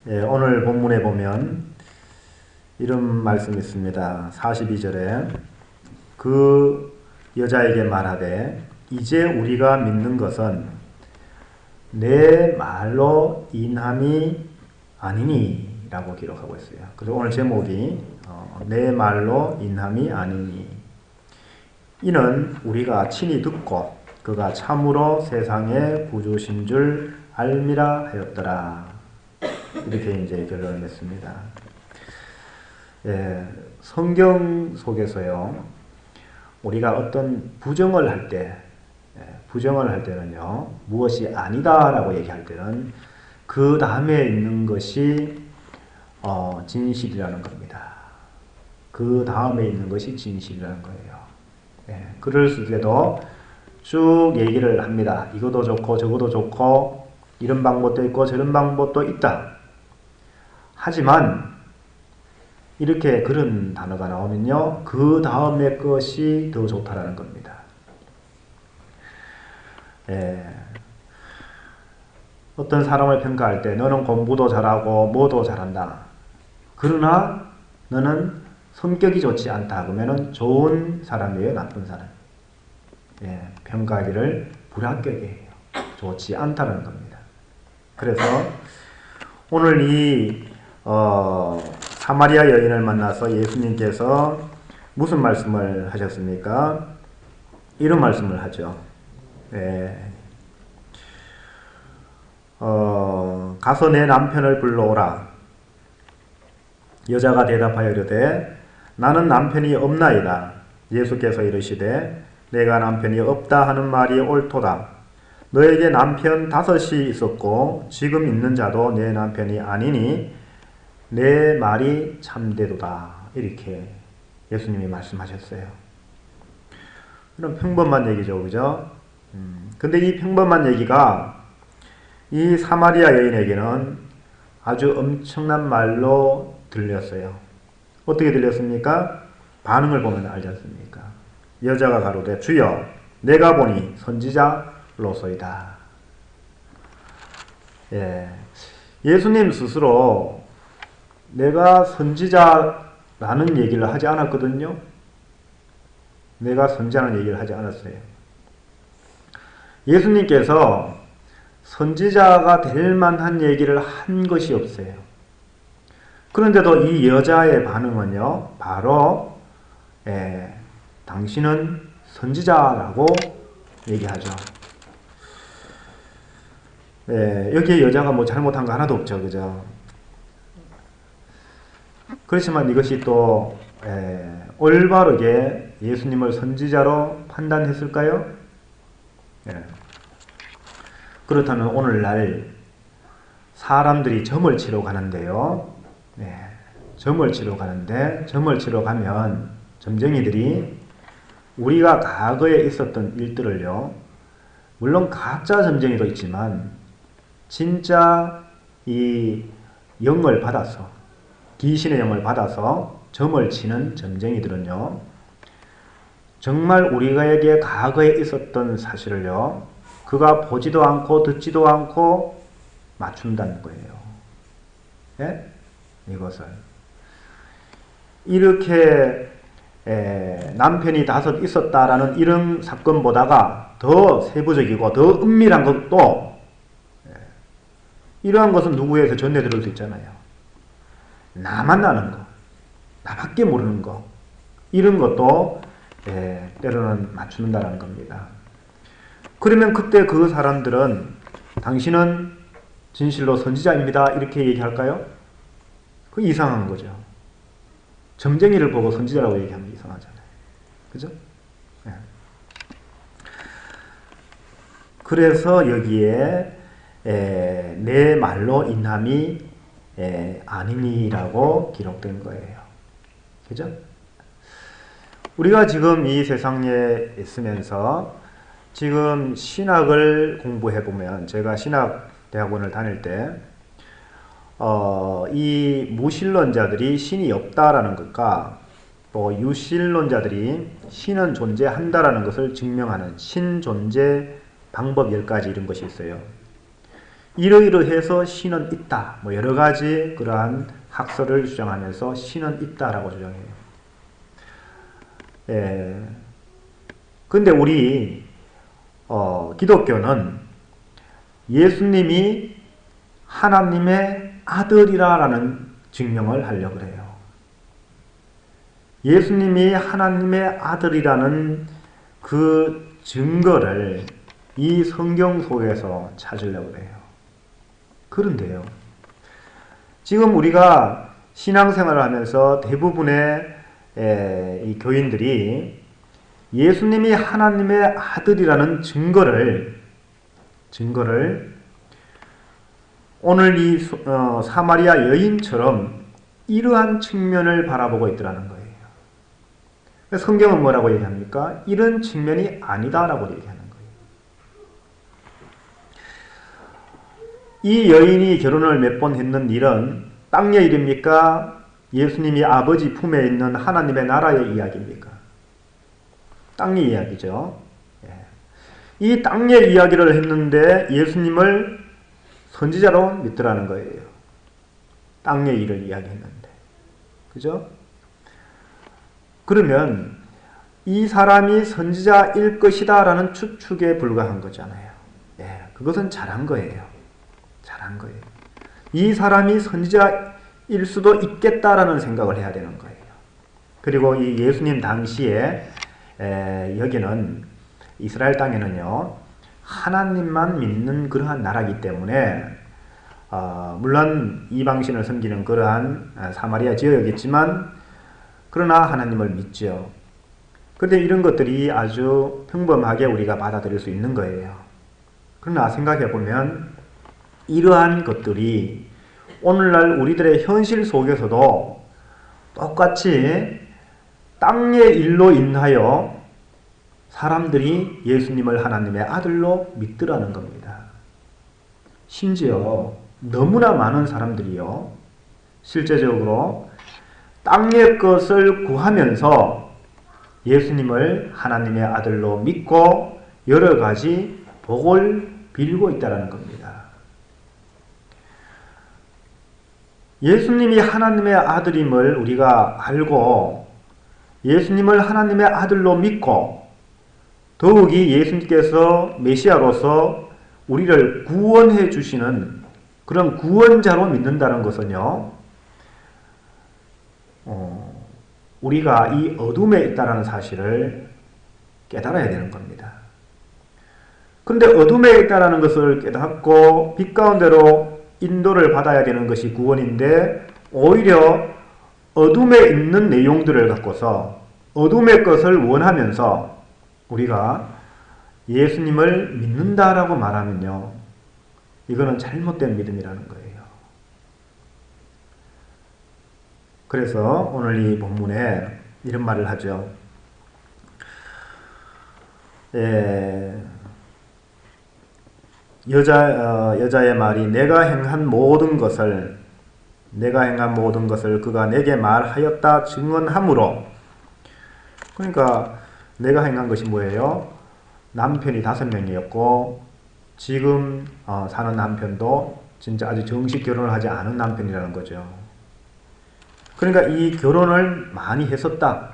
오늘 본문에 보면 이런 말씀이 있습니다. 42절에 그 여자에게 말하되 이제 우리가 믿는 것은 내 말로 인함이 아니니 라고 기록하고 있어요. 그래서 오늘 제목이 내 말로 인함이 아니니, 이는 우리가 친히 듣고 그가 참으로 세상의 구주신 줄 알미라 하였더라. 이렇게 이제 결론을 냈습니다. 성경 속에서요, 우리가 어떤 부정을 할 때는요, 무엇이 아니다라고 얘기할 때는 그 다음에 있는 것이 진실이라는 겁니다. 그 다음에 있는 것이 진실이라는 거예요. 그럴 때도 쭉 얘기를 합니다. 이것도 좋고 저것도 좋고 이런 방법도 있고 저런 방법도 있다. 하지만 이렇게 그런 단어가 나오면요, 그 다음에 것이 더 좋다라는 겁니다. 어떤 사람을 평가할 때 너는 공부도 잘하고 뭐도 잘한다. 그러나 너는 성격이 좋지 않다. 그러면은 좋은 사람이에요, 나쁜 사람? 평가하기를 불합격이에요. 좋지 않다는 겁니다. 그래서 오늘 이 사마리아 여인을 만나서 예수님께서 무슨 말씀을 하셨습니까? 이런 말씀을 하죠. 가서 내 남편을 불러오라. 여자가 대답하여 이르되 나는 남편이 없나이다. 예수께서 이르시되 내가 남편이 없다 하는 말이 옳도다. 너에게 남편 5이 있었고 지금 있는 자도 내 남편이 아니니 내 말이 참되도다. 이렇게 예수님이 말씀하셨어요. 그럼 평범한 얘기죠, 그죠? 근데 이 평범한 얘기가 이 사마리아 여인에게는 아주 엄청난 말로 들렸어요. 어떻게 들렸습니까? 반응을 보면 알지 않습니까? 여자가 가로되 주여 내가 보니 선지자로소이다. 예수님 스스로 내가 선지자라는 얘기를 하지 않았거든요. 내가 선지자라는 얘기를 하지 않았어요. 예수님께서 선지자가 될 만한 얘기를 한 것이 없어요. 그런데도 이 여자의 반응은요, 바로 당신은 선지자라고 얘기하죠. 여기에 여자가 뭐 잘못한 거 하나도 없죠, 그죠? 그렇지만 이것이 또 올바르게 예수님을 선지자로 판단했을까요? 그렇다면 오늘날 사람들이 점을 치러 가는데요, 점을 치러 가면 점쟁이들이 우리가 과거에 있었던 일들을요, 물론 가짜 점쟁이도 있지만 진짜 이 영을 받아서, 귀신의 영을 받아서 점을 치는 점쟁이들은요, 정말 우리에게 과거에 있었던 사실을요, 그가 보지도 않고 듣지도 않고 맞춘다는 거예요. 이것을 이렇게 남편이 5 있었다라는 이런 사건보다가 더 세부적이고 더 은밀한 것도, 이러한 것은 누구에게 전해 들을 수 있잖아요. 나만 아는 거, 나밖에 모르는 거, 이런 것도 때로는 맞춘다는 겁니다. 그러면 그때 그 사람들은 당신은 진실로 선지자입니다 이렇게 얘기할까요? 그 이상한 거죠. 점쟁이를 보고 선지자라고 얘기하면 이상하잖아요. 그죠? 그래서 여기에 내 말로 인함이 아니니라고 기록된 거예요. 그죠? 우리가 지금 이 세상에 있으면서 지금 신학을 공부해보면, 제가 신학대학원을 다닐 때 이 무신론자들이 신이 없다라는 것과 또 유신론자들이 신은 존재한다라는 것을 증명하는 신존재 방법 10가지 이런 것이 있어요. 이러이러해서 신은 있다. 뭐 여러 가지 그러한 학설을 주장하면서 신은 있다라고 주장해요. 근데 우리 기독교는 예수님이 하나님의 아들이라는 증명을 하려고 그래요. 예수님이 하나님의 아들이라는 그 증거를 이 성경 속에서 찾으려고 그래요. 그런데요, 지금 우리가 신앙생활을 하면서 대부분의 이 교인들이 예수님이 하나님의 아들이라는 증거를 오늘 이 사마리아 여인처럼 이러한 측면을 바라보고 있더라는 거예요. 성경은 뭐라고 얘기합니까? 이런 측면이 아니다라고 얘기하는 거예요. 이 여인이 결혼을 몇 번 했는 일은 땅의 일입니까? 예수님이 아버지 품에 있는 하나님의 나라의 이야기입니까? 땅의 이야기죠. 이 땅의 이야기를 했는데 예수님을 선지자로 믿더라는 거예요. 땅의 일을 이야기했는데. 그죠? 그러면 이 사람이 선지자일 것이다 라는 추측에 불과한 거잖아요. 그것은 잘한 거예요. 잘한 거예요. 이 사람이 선지자일 수도 있겠다라는 생각을 해야 되는 거예요. 그리고 이 예수님 당시에 여기는 이스라엘 땅에는요, 하나님만 믿는 그러한 나라이기 때문에 물론 이방신을 섬기는 그러한 사마리아 지역이겠지만 그러나 하나님을 믿죠. 그런데 이런 것들이 아주 평범하게 우리가 받아들일 수 있는 거예요. 그러나 생각해 보면 이러한 것들이 오늘날 우리들의 현실 속에서도 똑같이 땅의 일로 인하여 사람들이 예수님을 하나님의 아들로 믿더라는 겁니다. 심지어 너무나 많은 사람들이요, 실제적으로 땅의 것을 구하면서 예수님을 하나님의 아들로 믿고 여러 가지 복을 빌고 있다는 겁니다. 예수님이 하나님의 아들임을 우리가 알고 예수님을 하나님의 아들로 믿고 더욱이 예수님께서 메시아로서 우리를 구원해 주시는 그런 구원자로 믿는다는 것은요, 우리가 이 어둠에 있다는 사실을 깨달아야 되는 겁니다. 그런데 어둠에 있다는 것을 깨닫고 빛 가운데로 인도를 받아야 되는 것이 구원인데 오히려 어둠에 있는 내용들을 갖고서 어둠의 것을 원하면서 우리가 예수님을 믿는다라고 말하면요, 이거는 잘못된 믿음이라는 거예요. 그래서 오늘 이 본문에 이런 말을 하죠. 여자의 말이 내가 행한 모든 것을 그가 내게 말하였다 증언함으로. 그러니까 내가 행한 것이 뭐예요? 남편이 5명이었고 지금 사는 남편도 진짜 아직 정식 결혼을 하지 않은 남편이라는 거죠. 그러니까 이 결혼을 많이 했었다.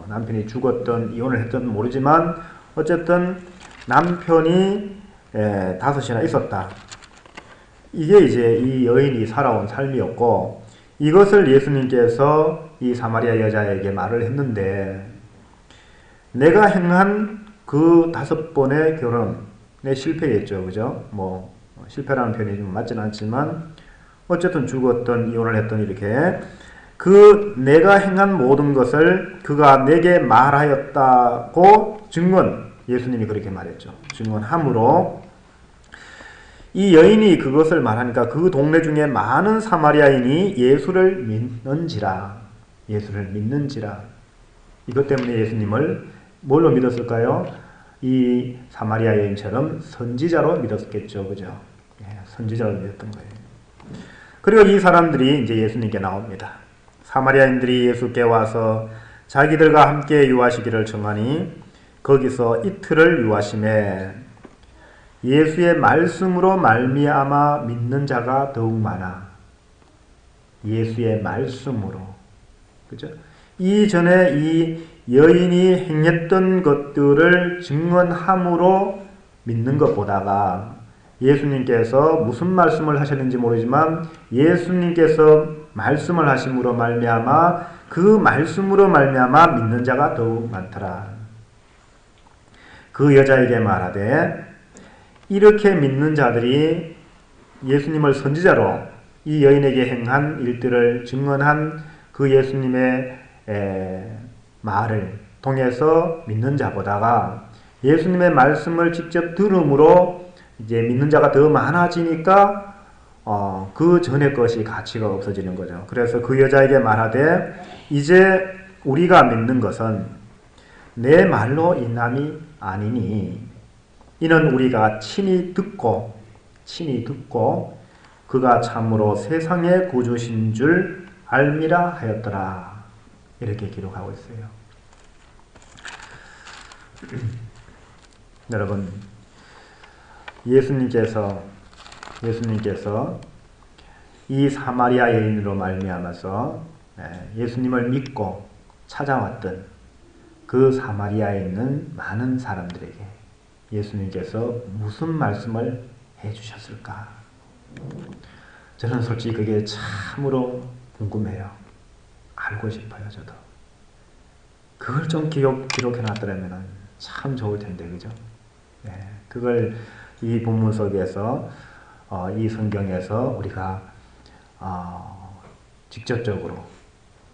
남편이 죽었든 이혼을 했든 모르지만 어쨌든 남편이 5이나 있었다. 이게 이제 이 여인이 살아온 삶이었고 이것을 예수님께서 이 사마리아 여자에게 말을 했는데 내가 행한 그 5번의 결혼에 실패했죠. 그죠? 뭐 실패라는 표현이 좀 맞지는 않지만 어쨌든 죽었든 이혼을 했든 이렇게 그 내가 행한 모든 것을 그가 내게 말하였다고 예수님이 그렇게 말했죠. 증언함으로 이 여인이 그것을 말하니까 그 동네 중에 많은 사마리아인이 예수를 믿는지라. 이것 때문에 예수님을 뭘로 믿었을까요? 이 사마리아 여인처럼 선지자로 믿었겠죠. 그죠? 선지자로 믿었던 거예요. 그리고 이 사람들이 이제 예수님께 나옵니다. 사마리아인들이 예수께 와서 자기들과 함께 유하시기를 청하니 거기서 이틀을 유하심에 예수의 말씀으로 말미암아 믿는 자가 더욱 많아. 예수의 말씀으로. 그죠? 이전에 이 여인이 행했던 것들을 증언함으로 믿는 것보다가 예수님께서 무슨 말씀을 하셨는지 모르지만 예수님께서 말씀을 하심으로 말미암아 그 말씀으로 말미암아 믿는 자가 더욱 많더라. 그 여자에게 말하되 이렇게 믿는 자들이 예수님을 선지자로 이 여인에게 행한 일들을 증언한 그 예수님의 말을 통해서 믿는 자보다가 예수님의 말씀을 직접 들음으로 이제 믿는 자가 더 많아지니까 그 전의 것이 가치가 없어지는 거죠. 그래서 그 여자에게 말하되 이제 우리가 믿는 것은 내 말로 인함이 아니니 이는 우리가 친히 듣고 그가 참으로 세상의 구주신 줄 알미라 하였더라. 이렇게 기록하고 있어요. 여러분, 예수님께서 이 사마리아 여인으로 말미암아서 예수님을 믿고 찾아왔던 그 사마리아에 있는 많은 사람들에게 예수님께서 무슨 말씀을 해주셨을까? 저는 솔직히 그게 참으로 궁금해요. 알고 싶어요, 저도. 그걸 좀 기록해놨더라면 참 좋을 텐데, 그죠? 네, 그걸 이 본문 속에서, 이 성경에서 우리가 직접적으로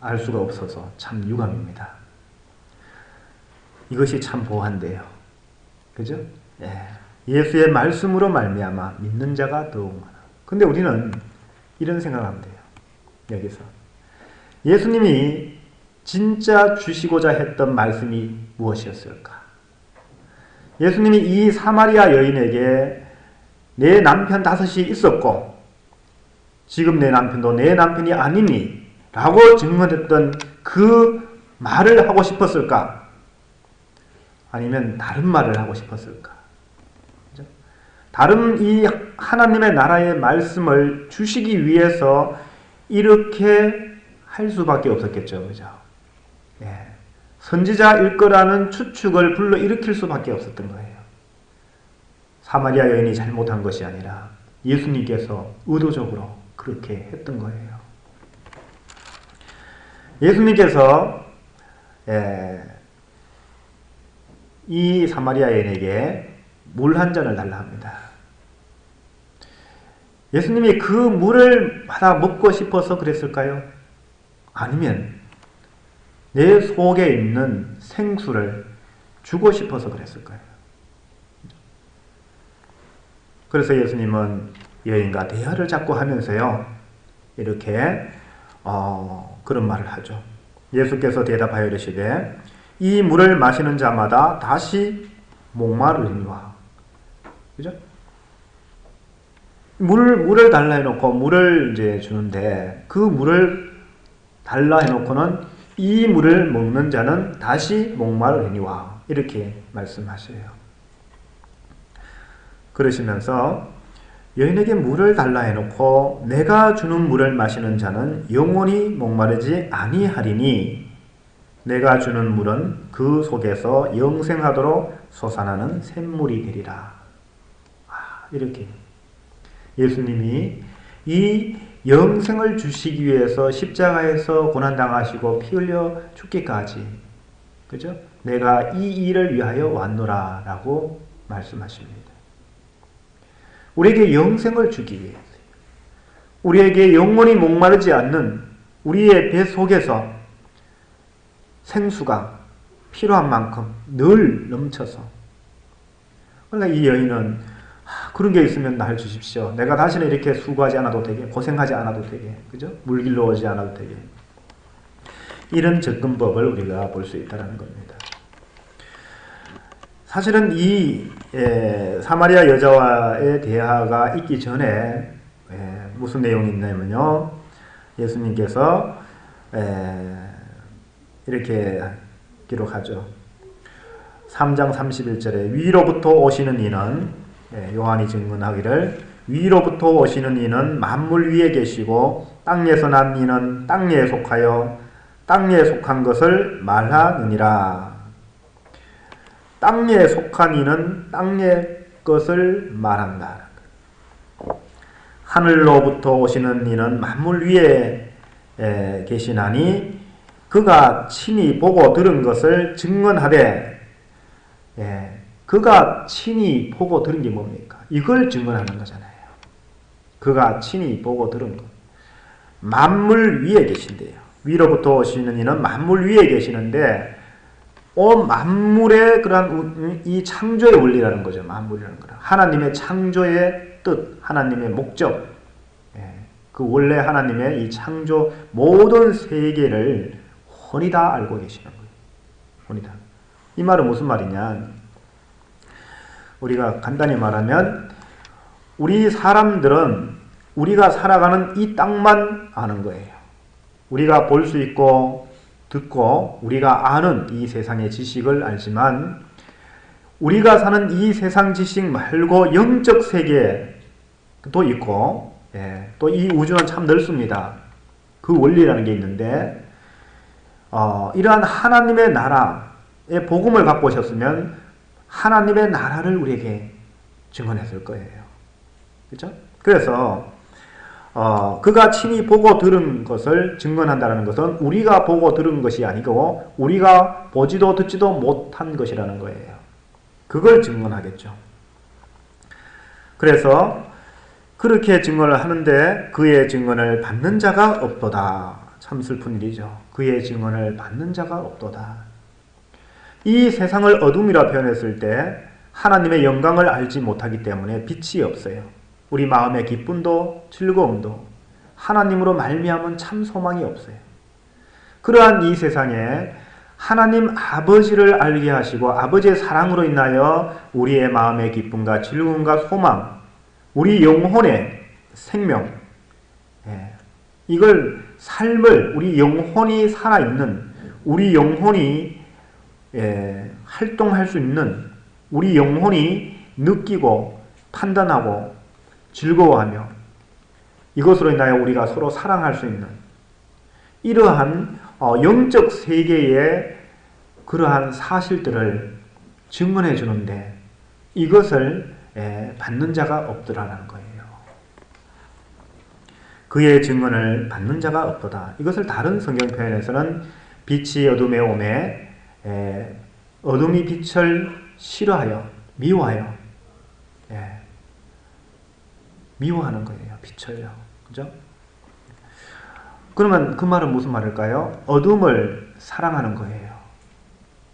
알 수가 없어서 참 유감입니다. 이것이 참 보한데요. 그죠? 예. 예수의 말씀으로 말미암아 믿는 자가 더욱 많아. 근데 우리는 이런 생각하면 돼요. 여기서 예수님이 진짜 주시고자 했던 말씀이 무엇이었을까? 예수님이 이 사마리아 여인에게 내 남편 5이 있었고 지금 내 남편도 내 남편이 아니니 라고 증언했던 그 말을 하고 싶었을까? 아니면 다른 말을 하고 싶었을까? 그죠? 다른 이 하나님의 나라의 말씀을 주시기 위해서 이렇게 할 수밖에 없었겠죠. 그죠? 예. 선지자일 거라는 추측을 불러일으킬 수밖에 없었던 거예요. 사마리아 여인이 잘못한 것이 아니라 예수님께서 의도적으로 그렇게 했던 거예요. 예수님께서 이 사마리아 여인에게 물 한 잔을 달라 합니다. 예수님이 그 물을 받아 먹고 싶어서 그랬을까요? 아니면 내 속에 있는 생수를 주고 싶어서 그랬을까요? 그래서 예수님은 여인과 대화를 자꾸 하면서요, 이렇게 그런 말을 하죠. 예수께서 대답하여 이르시되 이 물을 마시는 자마다 다시 목마르니와. 그죠? 물을 달라 해놓고 물을 이제 주는데 그 물을 달라 해놓고는 이 물을 먹는 자는 다시 목마르니와 이렇게 말씀하셔요. 그러시면서 여인에게 물을 달라 해놓고 내가 주는 물을 마시는 자는 영원히 목마르지 아니하리니 내가 주는 물은 그 속에서 영생하도록 솟아나는 샘물이 되리라. 이렇게 예수님이 이 영생을 주시기 위해서 십자가에서 고난당하시고 피 흘려 죽기까지, 그죠? 내가 이 일을 위하여 왔노라 라고 말씀하십니다. 우리에게 영생을 주기 위해서, 우리에게 영원히 목마르지 않는 우리의 배 속에서 생수가 필요한 만큼 늘 넘쳐서, 그러니까 이 여인은 그런 게 있으면 날 주십시오. 내가 다시는 이렇게 수고하지 않아도 되게, 고생하지 않아도 되게, 그죠? 물 길러 오지 않아도 되게. 이런 접근법을 우리가 볼 수 있다는 겁니다. 사실은 이 사마리아 여자와의 대화가 있기 전에 무슨 내용이 있냐면요, 예수님께서 이렇게 기록하죠. 3장 31절에 위로부터 오시는 이는 요한이 증언하기를 위로부터 오시는 이는 만물 위에 계시고 땅에서 난 이는 땅에 속하여 땅에 속한 것을 말하느니라. 땅에 속한 이는 땅의 것을 말한다. 하늘로부터 오시는 이는 만물 위에 계시나니 그가 친히 보고 들은 것을 증언하되, 그가 친히 보고 들은 게 뭡니까? 이걸 증언하는 거잖아요. 그가 친히 보고 들은 것. 만물 위에 계신대요. 위로부터 오시는 이는 만물 위에 계시는데, 만물의 그러한 이 창조의 원리라는 거죠. 만물이라는 거는 하나님의 창조의 뜻, 하나님의 목적, 그 원래 하나님의 이 창조 모든 세계를 훤히 다 알고 계시는 거예요. 훤히 다. 이 말은 무슨 말이냐? 우리가 간단히 말하면 우리 사람들은 우리가 살아가는 이 땅만 아는 거예요. 우리가 볼 수 있고 듣고 우리가 아는 이 세상의 지식을 알지만 우리가 사는 이 세상 지식 말고 영적 세계도 있고, 또 이 우주는 참 넓습니다. 그 원리라는 게 있는데, 이러한 하나님의 나라의 복음을 갖고 오셨으면 하나님의 나라를 우리에게 증언했을 거예요. 그렇죠? 그래서 그가 친히 보고 들은 것을 증언한다는 것은 우리가 보고 들은 것이 아니고 우리가 보지도 듣지도 못한 것이라는 거예요. 그걸 증언하겠죠. 그래서 그렇게 증언을 하는데 그의 증언을 받는 자가 없도다. 참 슬픈 일이죠. 그의 증언을 받는 자가 없도다. 이 세상을 어둠이라 표현했을 때 하나님의 영광을 알지 못하기 때문에 빛이 없어요. 우리 마음의 기쁨도 즐거움도 하나님으로 말미암은 참 소망이 없어요. 그러한 이 세상에 하나님 아버지를 알게 하시고 아버지의 사랑으로 인하여 우리의 마음의 기쁨과 즐거움과 소망, 우리 영혼의 생명, 이걸 삶을 우리 영혼이 살아있는, 우리 영혼이 활동할 수 있는, 우리 영혼이 느끼고 판단하고 즐거워하며 이것으로 인하여 우리가 서로 사랑할 수 있는 이러한 영적 세계의 그러한 사실들을 증언해 주는데 이것을 받는 자가 없더라는 거예요. 그의 증언을 받는 자가 없도다. 이것을 다른 성경 표현에서는 빛이 어둠에 오매 어둠이 빛을 싫어하여 미워하여 미워하는 거예요. 빛을요. 그죠? 그러면 그 말은 무슨 말일까요? 어둠을 사랑하는 거예요.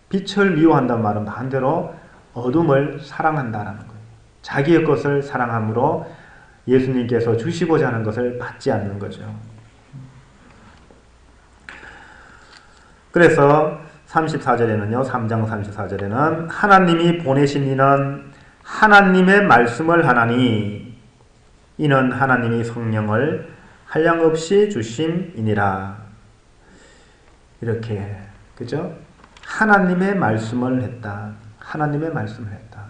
빛을 미워한다는 말은 반대로 어둠을 사랑한다라는 거예요. 자기의 것을 사랑함으로 예수님께서 주시고자 하는 것을 받지 않는 거죠. 그래서 34절에는요, 3장 34절에는 하나님이 보내신 이는 하나님의 말씀을 하나니 이는 하나님이 성령을 한량없이 주심이니라. 이렇게, 그죠? 하나님의 말씀을 했다. 하나님의 말씀을 했다.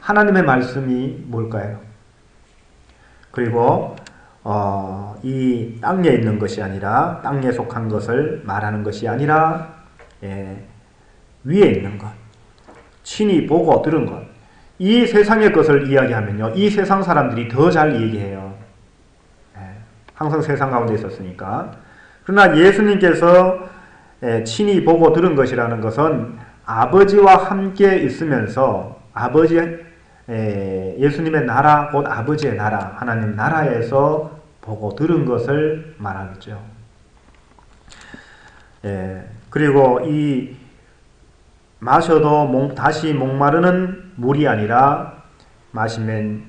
하나님의 말씀이 뭘까요? 그리고 이 땅에 있는 것이 아니라 땅에 속한 것을 말하는 것이 아니라 위에 있는 것, 친히 보고 들은 것, 이 세상의 것을 이야기하면요, 이 세상 사람들이 더 잘 얘기해요. 항상 세상 가운데 있었으니까. 그러나 예수님께서 친히 보고 들은 것이라는 것은 아버지와 함께 있으면서 예수님의 나라, 곧 아버지의 나라, 하나님 나라에서 보고 들은 것을 말하겠죠. 그리고 이 마셔도 다시 목마르는 물이 아니라 마시면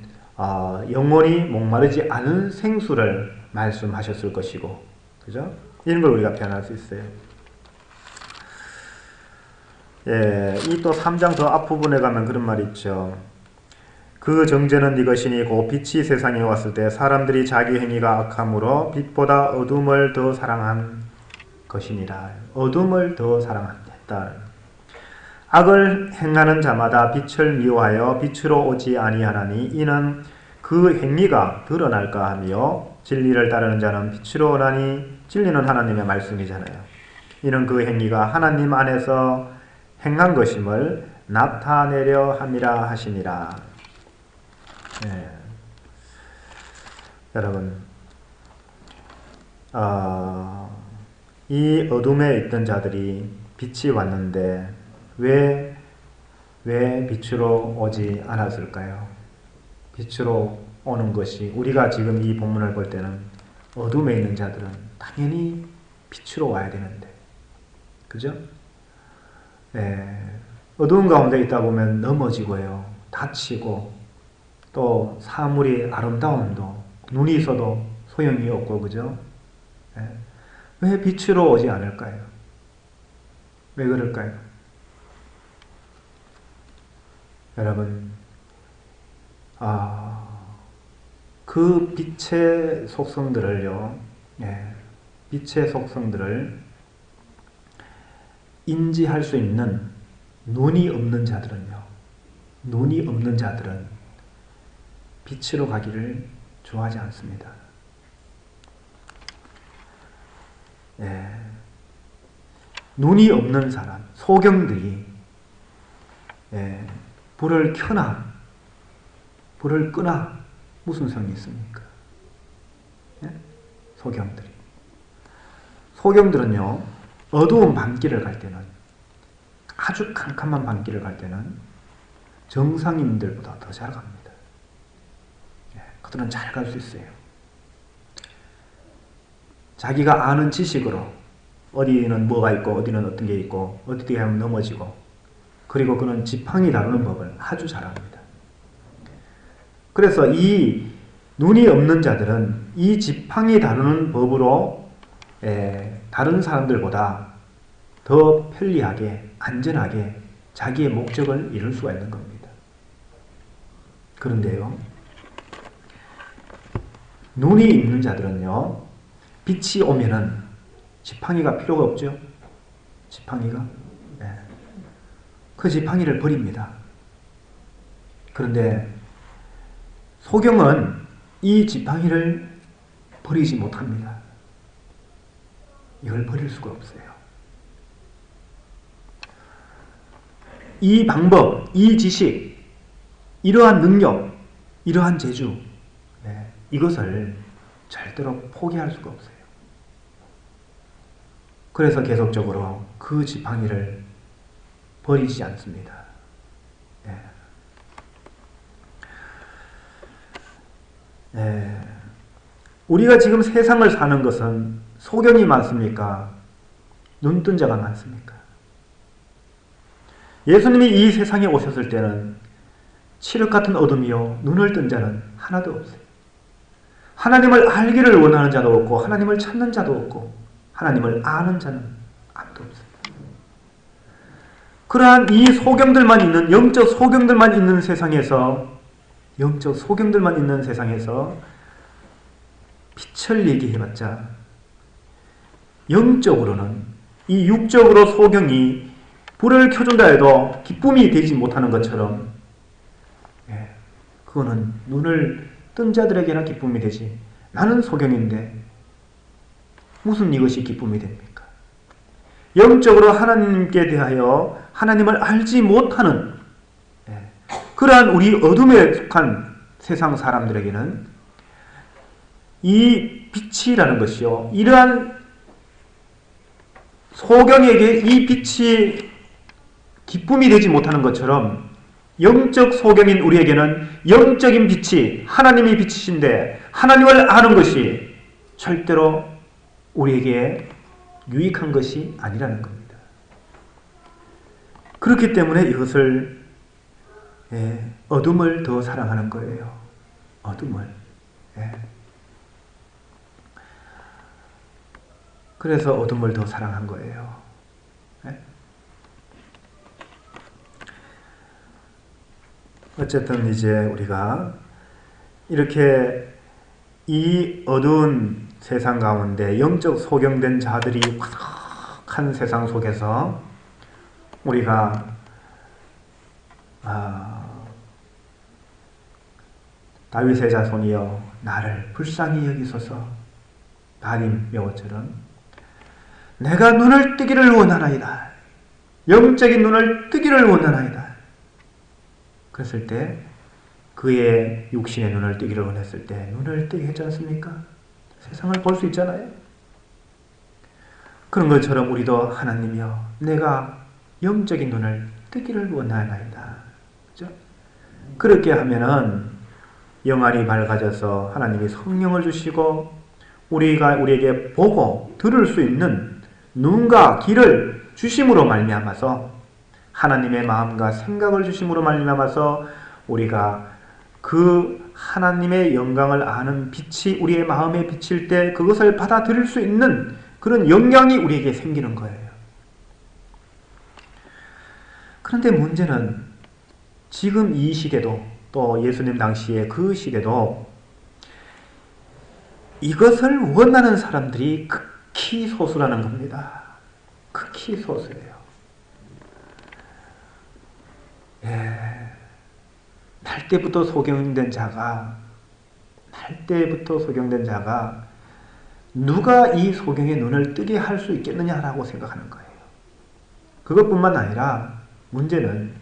영원히 목마르지 않은 생수를 말씀하셨을 것이고, 그죠? 이런 걸 우리가 표현할 수 있어요. 이 또 3장 더 앞부분에 가면 그런 말이 있죠. 그 정죄는 이것이니 곧 빛이 세상에 왔을 때 사람들이 자기 행위가 악함으로 빛보다 어둠을 더 사랑한 것이니라. 어둠을 더 사랑했다. 악을 행하는 자마다 빛을 미워하여 빛으로 오지 아니하나니 이는 그 행위가 드러날까 하며 진리를 따르는 자는 빛으로 오나니 진리는 하나님의 말씀이잖아요. 이는 그 행위가 하나님 안에서 행한 것임을 나타내려 함이라 하시니라. 네. 여러분, 이 어둠에 있던 자들이 빛이 왔는데 왜 빛으로 오지 않았을까요? 빛으로 오는 것이, 우리가 지금 이 본문을 볼 때는 어둠에 있는 자들은 당연히 빛으로 와야 되는데, 그죠? 네. 어두운 가운데 있다 보면 넘어지고요, 다치고, 또 사물이 아름다움도 눈이 있어도 소용이 없고, 그죠? 네. 왜 빛으로 오지 않을까요? 왜 그럴까요? 여러분, 그 빛의 속성들을요, 빛의 속성들을 인지할 수 있는 눈이 없는 자들은요, 눈이 없는 자들은 빛으로 가기를 좋아하지 않습니다. 눈이 없는 사람, 소경들이 불을 켜나 불을 끄나 무슨 소용이 있습니까? 소경들은요, 어두운 밤길을 갈 때는, 아주 캄캄한 밤길을 갈 때는 정상인들보다 더 잘 갑니다. 그들은 잘 갈 수 있어요. 자기가 아는 지식으로 어디는 뭐가 있고 어디는 어떤 게 있고 어디에 하면 넘어지고, 그리고 그는 지팡이 다루는 법을 아주 잘합니다. 그래서 이 눈이 없는 자들은 이 지팡이 다루는 법으로 다른 사람들보다 더 편리하게, 안전하게 자기의 목적을 이룰 수가 있는 겁니다. 그런데요, 눈이 있는 자들은요, 빛이 오면은 지팡이가 필요가 없죠. 지팡이가. 그 지팡이를 버립니다. 그런데 소경은 이 지팡이를 버리지 못합니다. 이걸 버릴 수가 없어요. 이 방법, 이 지식, 이러한 능력, 이러한 재주, 이것을 절대로 포기할 수가 없어요. 그래서 계속적으로 그 지팡이를 버리지 않습니다. 우리가 지금 세상을 사는 것은 소경이 많습니까? 눈뜬 자가 많습니까? 예수님이 이 세상에 오셨을 때는 칠흑 같은 어둠이요, 눈을 뜬 자는 하나도 없어요. 하나님을 알기를 원하는 자도 없고, 하나님을 찾는 자도 없고, 하나님을 아는 자는 아무도 없어요. 그러한 이 소경들만 있는, 영적 소경들만 있는 세상에서, 영적 소경들만 있는 세상에서 빛을 얘기해봤자 영적으로는, 이 육적으로 소경이 불을 켜준다 해도 기쁨이 되지 못하는 것처럼, 그거는 눈을 뜬 자들에게나 기쁨이 되지, 나는 소경인데 무슨 이것이 기쁨이 됩니까? 영적으로 하나님께 대하여 하나님을 알지 못하는 그러한 우리 어둠에 속한 세상 사람들에게는 이 빛이라는 것이요, 이러한 소경에게 이 빛이 기쁨이 되지 못하는 것처럼 영적 소경인 우리에게는 영적인 빛이, 하나님이 빛이신데 하나님을 아는 것이 절대로 우리에게 유익한 것이 아니라는 겁니다. 그렇기 때문에 이것을 어둠을 더 사랑하는 거예요. 어둠을. 그래서 어둠을 더 사랑한 거예요. 어쨌든 이제 우리가 이렇게 이 어두운 세상 가운데 영적 소경된 자들이 화덕한 세상 속에서 우리가 다윗의 자손이여 나를 불쌍히 여기소서. 다님 명호처럼 내가 눈을 뜨기를 원하나이다. 영적인 눈을 뜨기를 원하나이다. 그랬을 때 그의 육신의 눈을 뜨기를 원했을 때 눈을 뜨게 했지 않습니까? 세상을 볼 수 있잖아요. 그런 것처럼 우리도 하나님이여 내가 영적인 눈을 뜨기를 원하나이다. 그죠? 그렇게 하면은 영안이 밝아져서 하나님이 성령을 주시고 우리에게 보고 들을 수 있는 눈과 귀를 주심으로 말미암아서 하나님의 마음과 생각을 주심으로 말미암아서 우리가 그 하나님의 영광을 아는 빛이 우리의 마음에 비칠 때 그것을 받아들일 수 있는 그런 영향이 우리에게 생기는 거예요. 그런데 문제는 지금 이 시대도 또 예수님 당시에 그 시대도 이것을 원하는 사람들이 극히 소수라는 겁니다. 극히 소수예요. 날 때부터 소경된 자가 누가 이 소경의 눈을 뜨게 할 수 있겠느냐라고 생각하는 거예요. 그것뿐만 아니라 문제는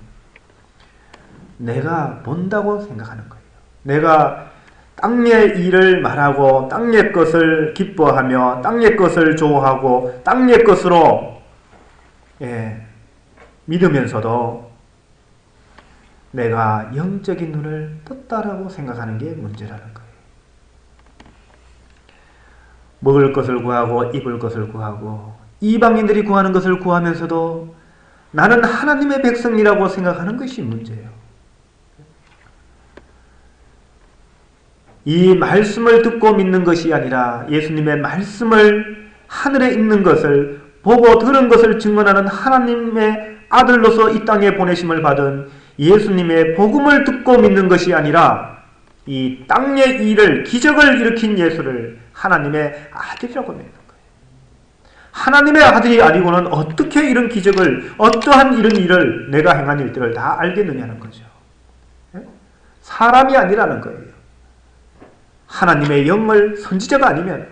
내가 본다고 생각하는 거예요. 내가 땅의 일을 말하고 땅의 것을 기뻐하며 땅의 것을 좋아하고 땅의 것으로 믿으면서도 내가 영적인 눈을 떴다라고 생각하는 게 문제라는 거예요. 먹을 것을 구하고 입을 것을 구하고 이방인들이 구하는 것을 구하면서도 나는 하나님의 백성이라고 생각하는 것이 문제예요. 이 말씀을 듣고 믿는 것이 아니라 예수님의 말씀을 하늘에 있는 것을 보고 들은 것을 증언하는 하나님의 아들로서 이 땅에 보내심을 받은 예수님의 복음을 듣고 믿는 것이 아니라 이 땅의 일을 기적을 일으킨 예수를 하나님의 아들이라고 믿는 거예요. 하나님의 아들이 아니고는 어떻게 이런 기적을 어떠한 이런 일을 내가 행한 일들을 다 알겠느냐는 거죠. 사람이 아니라는 거예요. 하나님의 영을 선지자가 아니면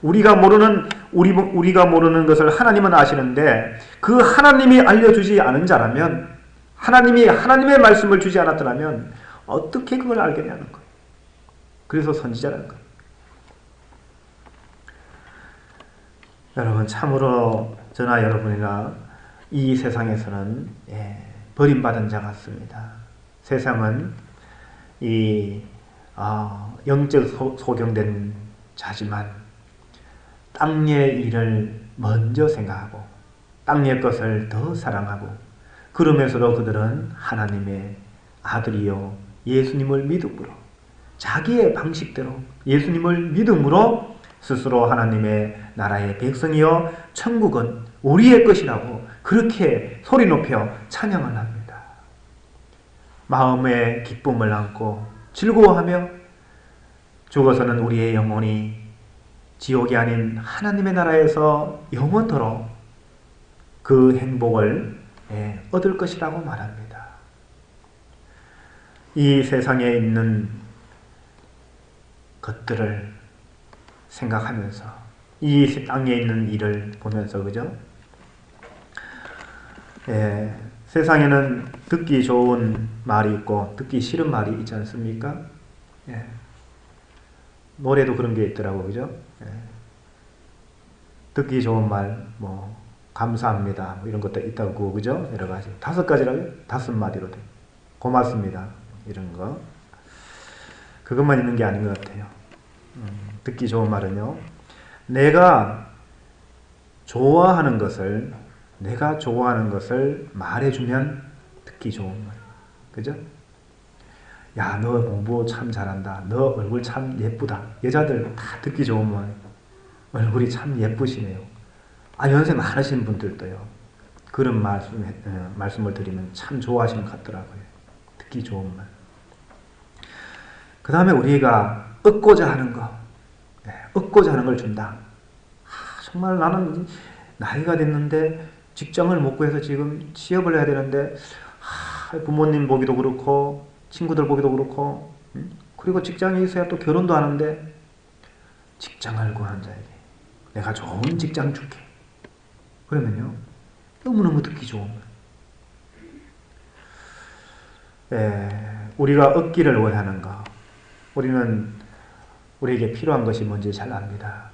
우리가 모르는 것을 하나님은 아시는데 그 하나님이 알려주지 않은 자라면 하나님이 하나님의 말씀을 주지 않았더라면 어떻게 그걸 알겠냐는 거예요. 그래서 선지자라는 거예요. 여러분 참으로 저나 여러분이나 이 세상에서는 버림받은 자 같습니다. 세상은 이 영적 소경된 자지만 땅의 일을 먼저 생각하고 땅의 것을 더 사랑하고 그러면서도 그들은 하나님의 아들이요 예수님을 믿음으로 자기의 방식대로 예수님을 믿음으로 스스로 하나님의 나라의 백성이요 천국은 우리의 것이라고 그렇게 소리 높여 찬양을 합니다. 마음의 기쁨을 안고 즐거워하며 죽어서는 우리의 영혼이 지옥이 아닌 하나님의 나라에서 영원토록 그 행복을 얻을 것이라고 말합니다. 이 세상에 있는 것들을 생각하면서 이 땅에 있는 일을 보면서 그죠? 세상에는 듣기 좋은 말이 있고 듣기 싫은 말이 있지 않습니까? 노래도 그런 게 있더라고 그죠? 듣기 좋은 말 감사합니다 이런 것도 있다고 그죠? 여러 가지 5가지라고요? 5마디로 돼. 고맙습니다 이런 거 그것만 있는 게 아닌 것 같아요. 듣기 좋은 말은요 내가 좋아하는 것을 말해주면 듣기 좋은 말 그죠? 야 너 공부 참 잘한다 너 얼굴 참 예쁘다 여자들 다 듣기 좋은 말 얼굴이 참 예쁘시네요. 연세 많으신 분들도요 그런 말씀을 드리면 참 좋아하시는 것 같더라고요. 듣기 좋은 말. 그 다음에 우리가 얻고자 하는 걸 준다. 정말 나는 나이가 됐는데 직장을 못 구해서 지금 취업을 해야 되는데 부모님 보기도 그렇고 친구들 보기도 그렇고 그리고 직장에 있어야 또 결혼도 하는데 직장을 구하는 자에게 내가 좋은 직장 줄게. 그러면요 너무너무 듣기 좋은 거예요. 우리가 얻기를 원하는 거, 우리는 우리에게 필요한 것이 뭔지 잘 압니다.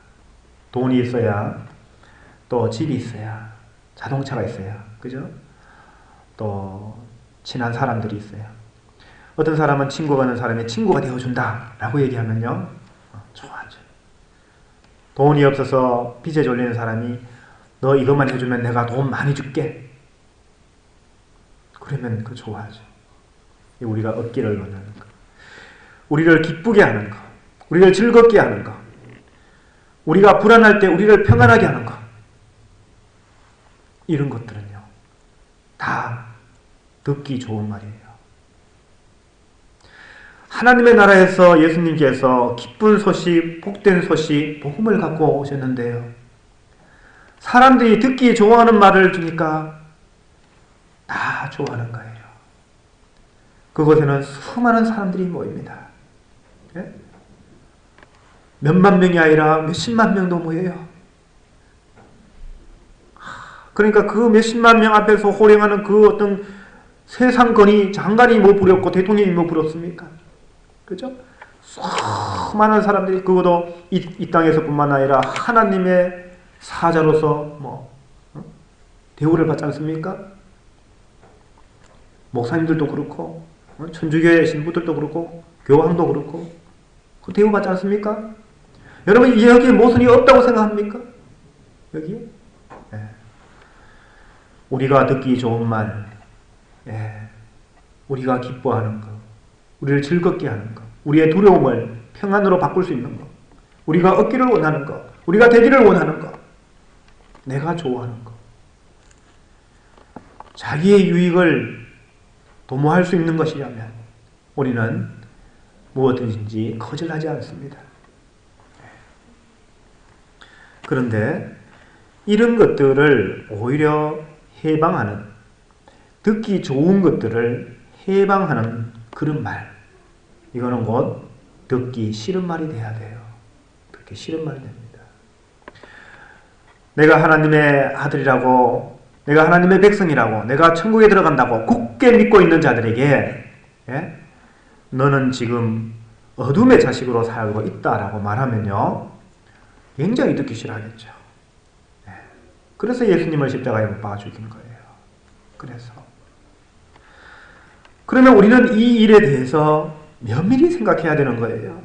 돈이 있어야, 또 집이 있어야, 자동차가 있어야, 그죠? 또 친한 사람들이 있어야. 어떤 사람은 친구가 있는 사람이 친구가 되어준다 라고 얘기하면요 좋아하죠. 돈이 없어서 빚에 졸리는 사람이 너 이것만 해주면 내가 돈 많이 줄게. 그러면 그 좋아하죠. 우리가 얻기를 원하는 것, 우리를 기쁘게 하는 것, 우리를 즐겁게 하는 것, 우리가 불안할 때 우리를 평안하게 하는 것, 이런 것들은요 다 듣기 좋은 말이에요. 하나님의 나라에서 예수님께서 기쁜 소식, 복된 소식, 복음을 갖고 오셨는데요, 사람들이 듣기 좋아하는 말을 주니까 다 좋아하는 거예요. 그곳에는 수많은 사람들이 모입니다. 몇만 명이 아니라 몇십만 명도 모여요. 그러니까 그 몇십만 명 앞에서 호령하는 그 어떤 세상 건이 장관이 뭐 부렸고 대통령이 뭐 부렸습니까? 그죠? 수많은 사람들이, 그것도 이 땅에서뿐만 아니라 하나님의 사자로서 대우를 받지 않습니까? 목사님들도 그렇고 천주교의 신부들도 그렇고 교황도 그렇고 그 대우받지 않습니까? 여러분 여기에 모순이 없다고 생각합니까? 여기에? 우리가 듣기 좋은 말, 우리가 기뻐하는 것, 우리를 즐겁게 하는 것, 우리의 두려움을 평안으로 바꿀 수 있는 것, 우리가 얻기를 원하는 것, 우리가 되기를 원하는 것, 내가 좋아하는 것, 자기의 유익을 도모할 수 있는 것이라면 우리는 무엇든지 거절하지 않습니다. 그런데 이런 것들을 오히려 해방하는, 듣기 좋은 것들을 해방하는 그런 말, 이거는 곧 듣기 싫은 말이 돼야 돼요. 듣기 싫은 말이 됩니다. 내가 하나님의 아들이라고, 내가 하나님의 백성이라고, 내가 천국에 들어간다고 굳게 믿고 있는 자들에게 너는 지금 어둠의 자식으로 살고 있다라고 말하면요 굉장히 듣기 싫어하겠죠. 그래서 예수님을 십자가에 못 박아 죽인 거예요. 그러면 우리는 이 일에 대해서 면밀히 생각해야 되는 거예요.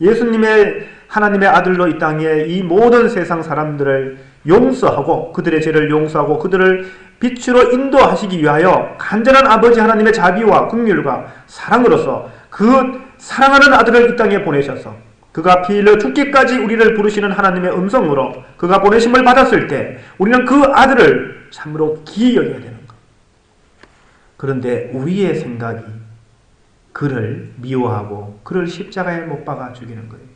예수님의 하나님의 아들로 이 땅에 이 모든 세상 사람들을 용서하고 그들의 죄를 용서하고 그들을 빛으로 인도하시기 위하여 간절한 아버지 하나님의 자비와 긍휼과 사랑으로서 그 사랑하는 아들을 이 땅에 보내셔서 그가 피 흘려 죽기까지 우리를 부르시는 하나님의 음성으로 그가 보내심을 받았을 때 우리는 그 아들을 참으로 기이 여겨야 되는 것. 그런데 우리의 생각이 그를 미워하고 그를 십자가에 못 박아 죽이는 거예요.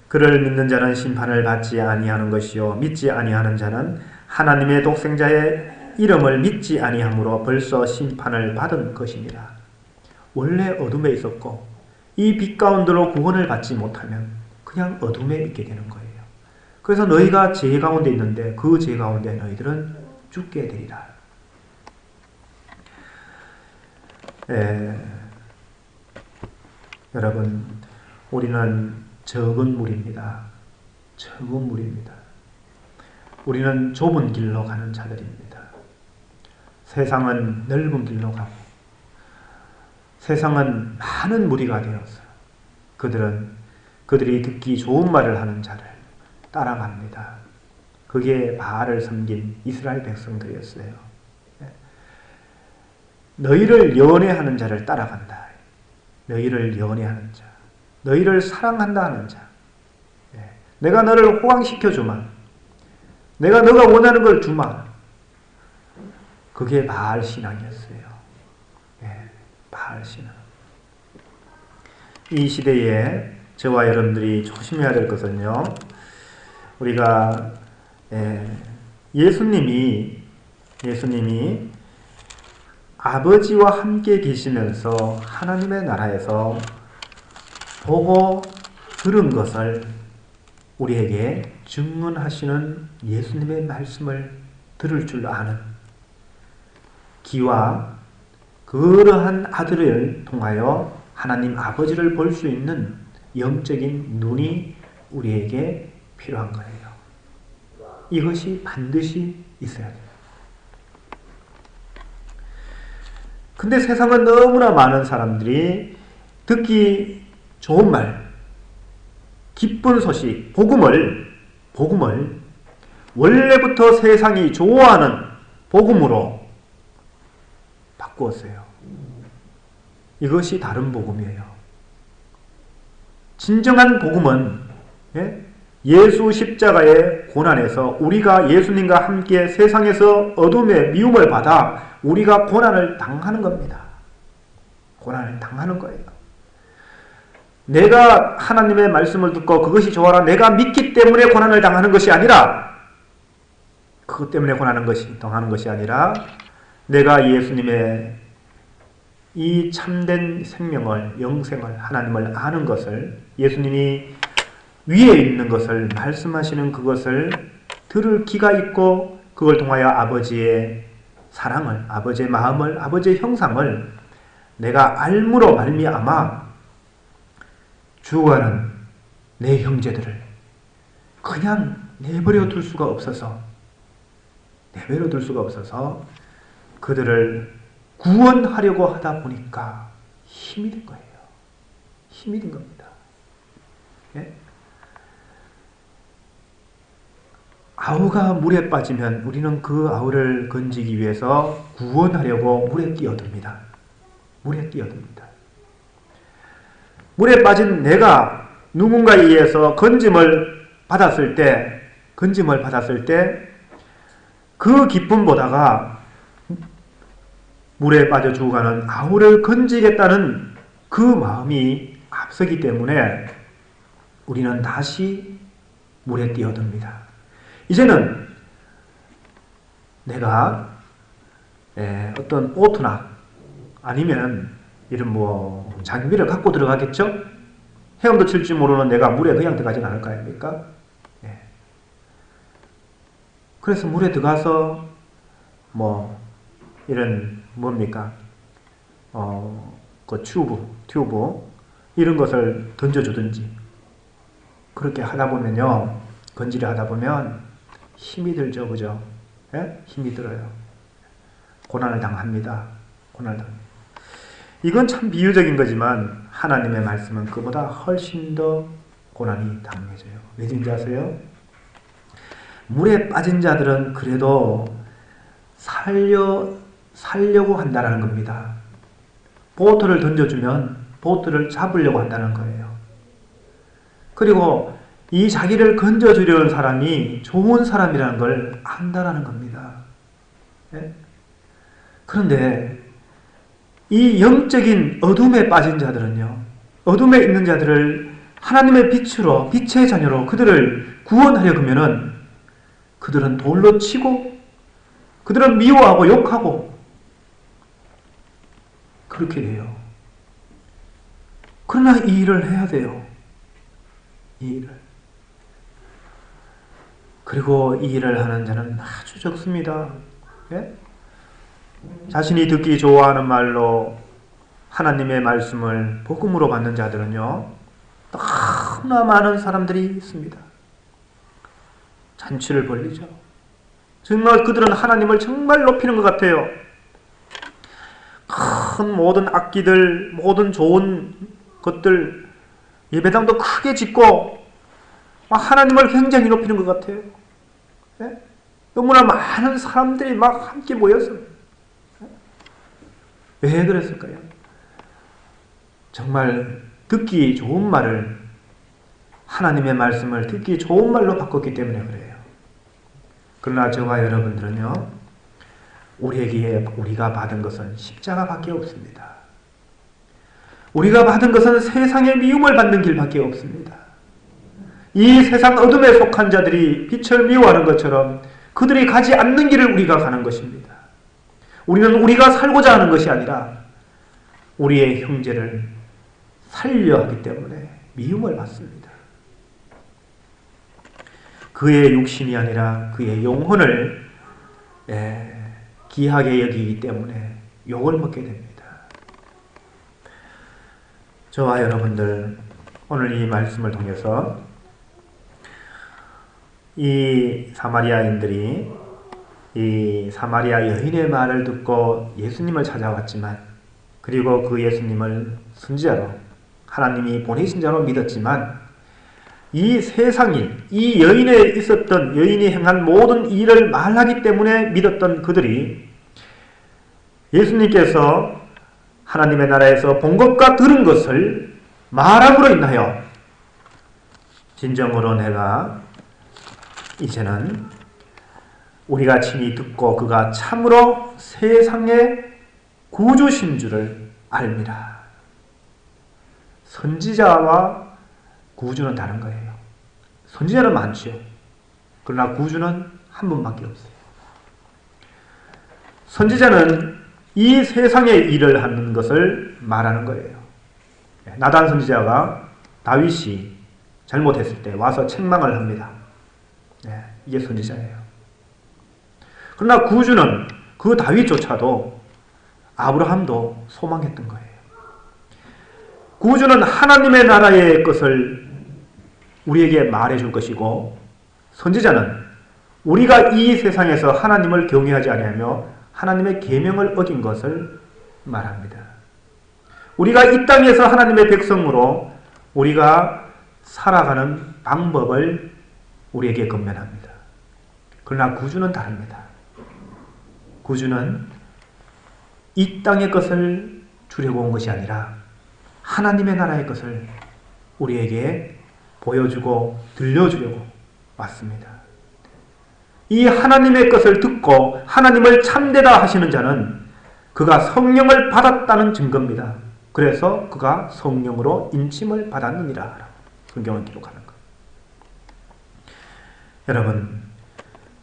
그를 믿는 자는 심판을 받지 아니하는 것이요 믿지 아니하는 자는 하나님의 독생자의 이름을 믿지 아니함으로 벌써 심판을 받은 것이니라. 원래 어둠에 있었고 이 빛 가운데로 구원을 받지 못하면 그냥 어둠에 있게 되는 거예요. 그래서 너희가 죄 가운데 있는데 그 죄 가운데 너희들은 죽게 되리라. 여러분, 우리는 적은 무리입니다. 적은 무리입니다. 우리는 좁은 길로 가는 자들입니다. 세상은 넓은 길로 가고 세상은 많은 무리가 되어서 그들이 듣기 좋은 말을 하는 자를 따라갑니다. 그게 바알을 섬긴 이스라엘 백성들이었어요. 너희를 연애하는 자를 따라간다. 너희를 연애하는 자, 너희를 사랑한다 하는 자, 내가 너를 호강시켜 주마, 내가 너가 원하는 걸 주마. 그게 바알 신앙이었어요. 바알 신앙. 이 시대에 저와 여러분들이 조심해야 될 것은요, 우리가 예수님이 아버지와 함께 계시면서 하나님의 나라에서 보고 들은 것을 우리에게 증언하시는 예수님의 말씀을 들을 줄 아는 귀와 그러한 아들을 통하여 하나님 아버지를 볼 수 있는 영적인 눈이 우리에게 필요한 거예요. 이것이 반드시 있어야 돼요. 근데 세상은 너무나 많은 사람들이 듣기 좋은 말, 기쁜 소식, 복음을 원래부터 세상이 좋아하는 복음으로 바꾸었어요. 이것이 다른 복음이에요. 진정한 복음은 예수 십자가의 고난에서 우리가 예수님과 함께 세상에서 어둠의 미움을 받아 우리가 고난을 당하는 겁니다. 고난을 당하는 거예요. 내가 하나님의 말씀을 듣고 그것이 좋아라 내가 믿기 때문에 고난을 당하는 것이 아니라 그것 때문에 당하는 것이 아니라 내가 예수님의 이 참된 생명을 영생을 하나님을 아는 것을 예수님이 위에 있는 것을 말씀하시는 그것을 들을 귀가 있고 그걸 통하여 아버지의 사랑을 아버지의 마음을 아버지의 형상을 내가 알므로 말미암아 죽어가는 내 형제들을 그냥 내버려 둘 수가 없어서 그들을 구원하려고 하다 보니까 힘이 든 거예요. 힘이 든 겁니다. 예? 아우가 물에 빠지면 우리는 그 아우를 건지기 위해서 구원하려고 물에 뛰어듭니다. 물에 빠진 내가 누군가에 의해서 건짐을 받았을 때 그 기쁨보다가 물에 빠져 죽어가는 아우를 건지겠다는 그 마음이 앞서기 때문에 우리는 다시 물에 뛰어듭니다. 이제는 내가 어떤 보트나 아니면 이런 장비를 갖고 들어가겠죠? 헤엄도 칠 줄 모르는 내가 물에 그냥 들어가진 않을 거 아닙니까? 그래서 물에 들어가서 이런 그 튜브 이런 것을 던져주든지 그렇게 하다 보면요, 건지를 하다 보면 힘이 들죠, 그죠? 힘이 들어요. 고난을 당합니다. 이건 참 비유적인 거지만 하나님의 말씀은 그보다 훨씬 더 고난이 당해져요. 왜인지 아세요? 물에 빠진 자들은 그래도 살려고 한다는 겁니다. 보트를 던져주면 보트를 잡으려고 한다는 거예요. 그리고 이 자기를 건져주려는 사람이 좋은 사람이라는 걸 안다라는 겁니다. 그런데 이 영적인 어둠에 빠진 자들은요, 어둠에 있는 자들을 하나님의 빛으로, 빛의 자녀로 그들을 구원하려고 하면은 그들은 돌로 치고 그들은 미워하고 욕하고 그렇게 돼요. 그러나 이 일을 해야 돼요. 이 일을. 그리고 이 일을 하는 자는 아주 적습니다. 자신이 듣기 좋아하는 말로 하나님의 말씀을 복음으로 받는 자들은요, 너무나 많은 사람들이 있습니다. 잔치를 벌리죠. 정말 그들은 하나님을 정말 높이는 것 같아요. 큰 모든 악기들, 모든 좋은 것들, 예배당도 크게 짓고 하나님을 굉장히 높이는 것 같아요. 너무나 많은 사람들이 막 함께 모여서. 왜 그랬을까요? 정말 듣기 좋은 말을, 하나님의 말씀을 듣기 좋은 말로 바꿨기 때문에 그래요. 그러나 저와 여러분들은요, 우리가 받은 것은 십자가밖에 없습니다. 우리가 받은 것은 세상의 미움을 받는 길밖에 없습니다. 이 세상 어둠에 속한 자들이 빛을 미워하는 것처럼 그들이 가지 않는 길을 우리가 가는 것입니다. 우리는 우리가 살고자 하는 것이 아니라 우리의 형제를 살려 하기 때문에 미움을 받습니다. 그의 육신이 아니라 그의 영혼을 귀하게 여기기 때문에 욕을 먹게 됩니다. 저와 여러분들 오늘 이 말씀을 통해서 이 사마리아인들이 이 사마리아 여인의 말을 듣고 예수님을 찾아왔지만, 그리고 그 예수님을 선지자로 하나님이 보내신 자로 믿었지만, 이 세상이 이 여인에 있었던, 여인이 행한 모든 일을 말하기 때문에 믿었던 그들이 예수님께서 하나님의 나라에서 본 것과 들은 것을 말함으로 인하여 진정으로 내가 이제는 우리가 친히 듣고 그가 참으로 세상의 구주신 줄을 알미라. 선지자와 구주는 다른 거예요. 선지자는 많죠. 그러나 구주는 한 분밖에 없어요. 선지자는 이 세상의 일을 하는 것을 말하는 거예요. 나단 선지자가 다윗이 잘못했을 때 와서 책망을 합니다. 이게 선지자예요. 그러나 구주는 그 다윗조차도 아브라함도 소망했던 거예요. 구주는 하나님의 나라의 것을 우리에게 말해줄 것이고, 선지자는 우리가 이 세상에서 하나님을 경외하지 아니하며 하나님의 계명을 어긴 것을 말합니다. 우리가 이 땅에서 하나님의 백성으로 우리가 살아가는 방법을 우리에게 권면합니다. 그러나 구주는 다릅니다. 구주는 이 땅의 것을 주려고 온 것이 아니라 하나님의 나라의 것을 우리에게 보여주고 들려주려고 왔습니다. 이 하나님의 것을 듣고 하나님을 참되다 하시는 자는 그가 성령을 받았다는 증거입니다. 그래서 그가 성령으로 인침을 받았느니라 성경은 기록하는 것. 여러분,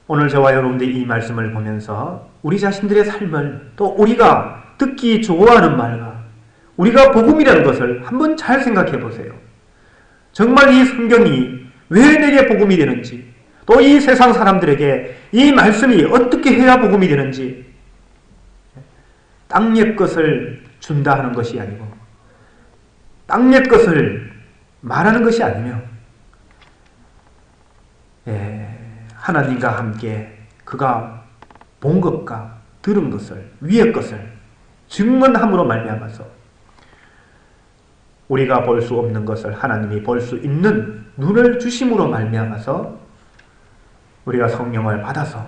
오늘 저와 여러분들이 이 말씀을 보면서 우리 자신들의 삶을, 또 우리가 듣기 좋아하는 말과 우리가 복음이라는 것을 한번 잘 생각해 보세요. 정말 이 성경이 왜 내게 복음이 되는지, 또 이 세상 사람들에게 이 말씀이 어떻게 해야 복음이 되는지, 땅옛 것을 준다 하는 것이 아니고 땅옛 것을 말하는 것이 아니며 하나님과 함께 그가 본 것과 들은 것을, 위의 것을 증언함으로 말미암아서 우리가 볼 수 없는 것을 하나님이 볼 수 있는 눈을 주심으로 말미암아서 우리가 성령을 받아서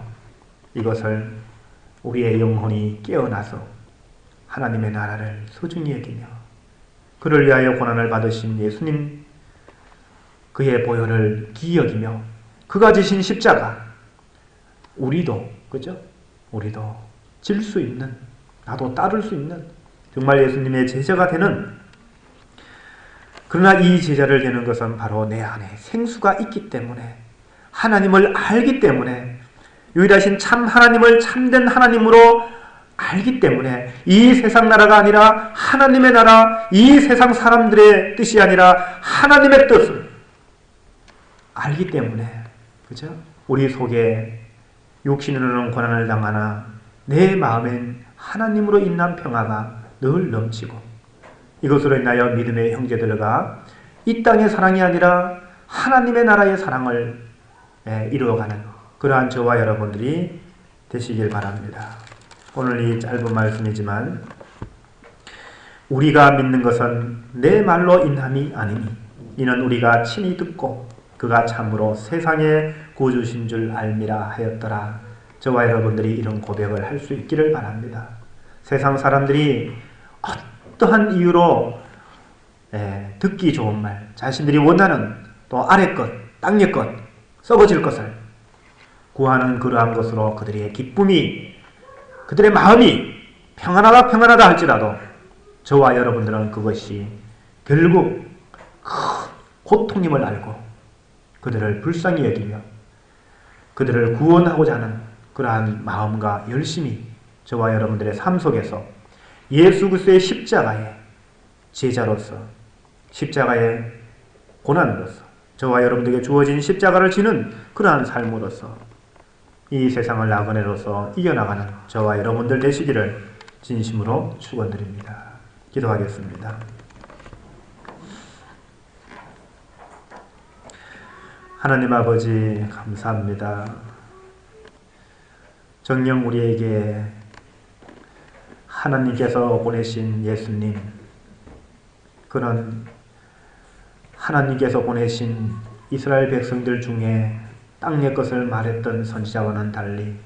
이것을 우리의 영혼이 깨어나서 하나님의 나라를 소중히 여기며 그를 위하여 고난을 받으신 예수님, 그의 보혈을 귀히 여기며 그가 지신 십자가, 우리도, 그죠? 우리도 질 수 있는, 나도 따를 수 있는 정말 예수님의 제자가 되는, 그러나 이 제자를 되는 것은 바로 내 안에 생수가 있기 때문에, 하나님을 알기 때문에, 유일하신 참 하나님을 참된 하나님으로 알기 때문에, 이 세상 나라가 아니라 하나님의 나라, 이 세상 사람들의 뜻이 아니라 하나님의 뜻을 알기 때문에, 그죠? 우리 속에 육신으로는 고난을 당하나 내 마음엔 하나님으로 인한 평화가 늘 넘치고, 이것으로 인하여 믿음의 형제들과 이 땅의 사랑이 아니라 하나님의 나라의 사랑을 이루어가는 그러한 저와 여러분들이 되시길 바랍니다. 오늘 이 짧은 말씀이지만 우리가 믿는 것은 내 말로 인함이 아니니 이는 우리가 친히 듣고 그가 참으로 세상의 구주신 줄 알미라 하였더라. 저와 여러분들이 이런 고백을 할 수 있기를 바랍니다. 세상 사람들이 어떠한 이유로 듣기 좋은 말, 자신들이 원하는 또 아래 것, 땅의 것, 썩어질 것을 구하는 그러한 것으로 그들의 기쁨이, 그들의 마음이 평안하다 할지라도 저와 여러분들은 그것이 결국 큰 고통임을 알고 그들을 불쌍히 여기며 그들을 구원하고자 하는 그러한 마음과 열심히 저와 여러분들의 삶 속에서 예수 그리스도의 십자가의 제자로서, 십자가의 고난으로서, 저와 여러분들에게 주어진 십자가를 지는 그러한 삶으로서 이 세상을 나그네로서 이겨나가는 저와 여러분들 되시기를 진심으로 축원드립니다. 기도하겠습니다. 하나님 아버지 감사합니다. 정녕 우리에게 하나님께서 보내신 예수님, 그런 하나님께서 보내신 이스라엘 백성들 중에 땅의 것을 말했던 선지자와는 달리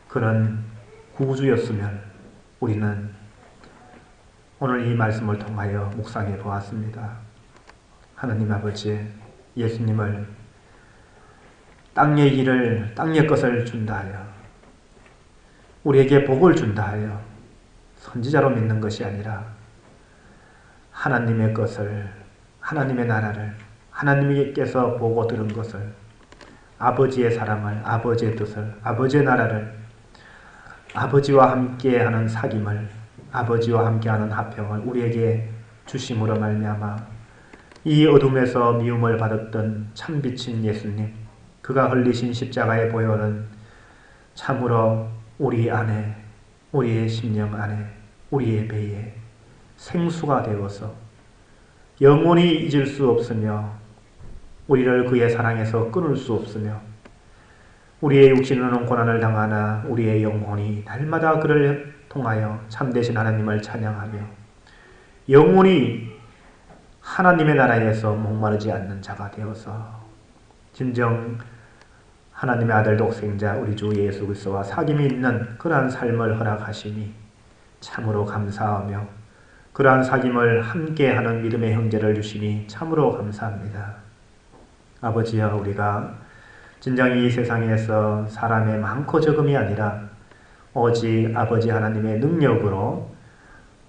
그런 구주였으면 우리는 오늘 이 말씀을 통하여 묵상해 보았습니다. 하나님 아버지, 예수님을 땅의 길을, 땅의 것을 준다 하여 우리에게 복을 준다 하여 선지자로 믿는 것이 아니라 하나님의 것을, 하나님의 나라를, 하나님께서 보고 들은 것을, 아버지의 사랑을, 아버지의 뜻을, 아버지의 나라를, 아버지와 함께하는 사귐을, 아버지와 함께하는 화평을 우리에게 주심으로 말미암아 이 어둠에서 미움을 받았던 참빛인 예수님, 그가 흘리신 십자가의 보혈은 참으로 우리 안에, 우리의 심령 안에, 우리의 배에 생수가 되어서 영원히 잊을 수 없으며 우리를 그의 사랑에서 끊을 수 없으며 우리의 육신은 고난을 당하나 우리의 영혼이 날마다 그를 통하여 참되신 하나님을 찬양하며 영원히 하나님의 나라에서 목마르지 않는 자가 되어서 진정 하나님의 아들 독생자 우리 주 예수 그리스도와 사귐이 있는 그러한 삶을 허락하시니 참으로 감사하며 그러한 사귐을 함께하는 믿음의 형제를 주시니 참으로 감사합니다. 아버지여, 우리가 진정 이 세상에서 사람의 많고 적음이 아니라 오직 아버지 하나님의 능력으로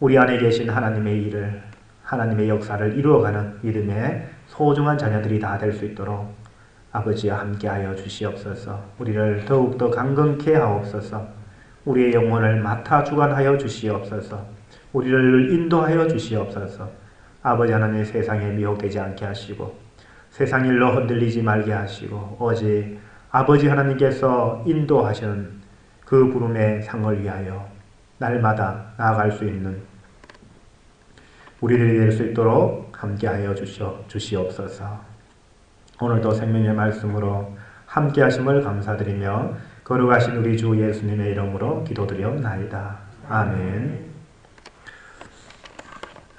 우리 안에 계신 하나님의 일을, 하나님의 역사를 이루어가는 믿음의 소중한 자녀들이 다 될 수 있도록 아버지와 함께하여 주시옵소서. 우리를 더욱더 강건케 하옵소서. 우리의 영혼을 맡아 주관하여 주시옵소서. 우리를 인도하여 주시옵소서. 아버지 하나님, 세상에 미혹되지 않게 하시고 세상 일로 흔들리지 말게 하시고 오직 아버지 하나님께서 인도하시는 그 부름의 상을 위하여 날마다 나아갈 수 있는 우리들이 될 수 있도록 함께하여 주시옵소서. 오늘도 생명의 말씀으로 함께하심을 감사드리며 거룩하신 우리 주 예수님의 이름으로 기도드리옵나이다. 아멘.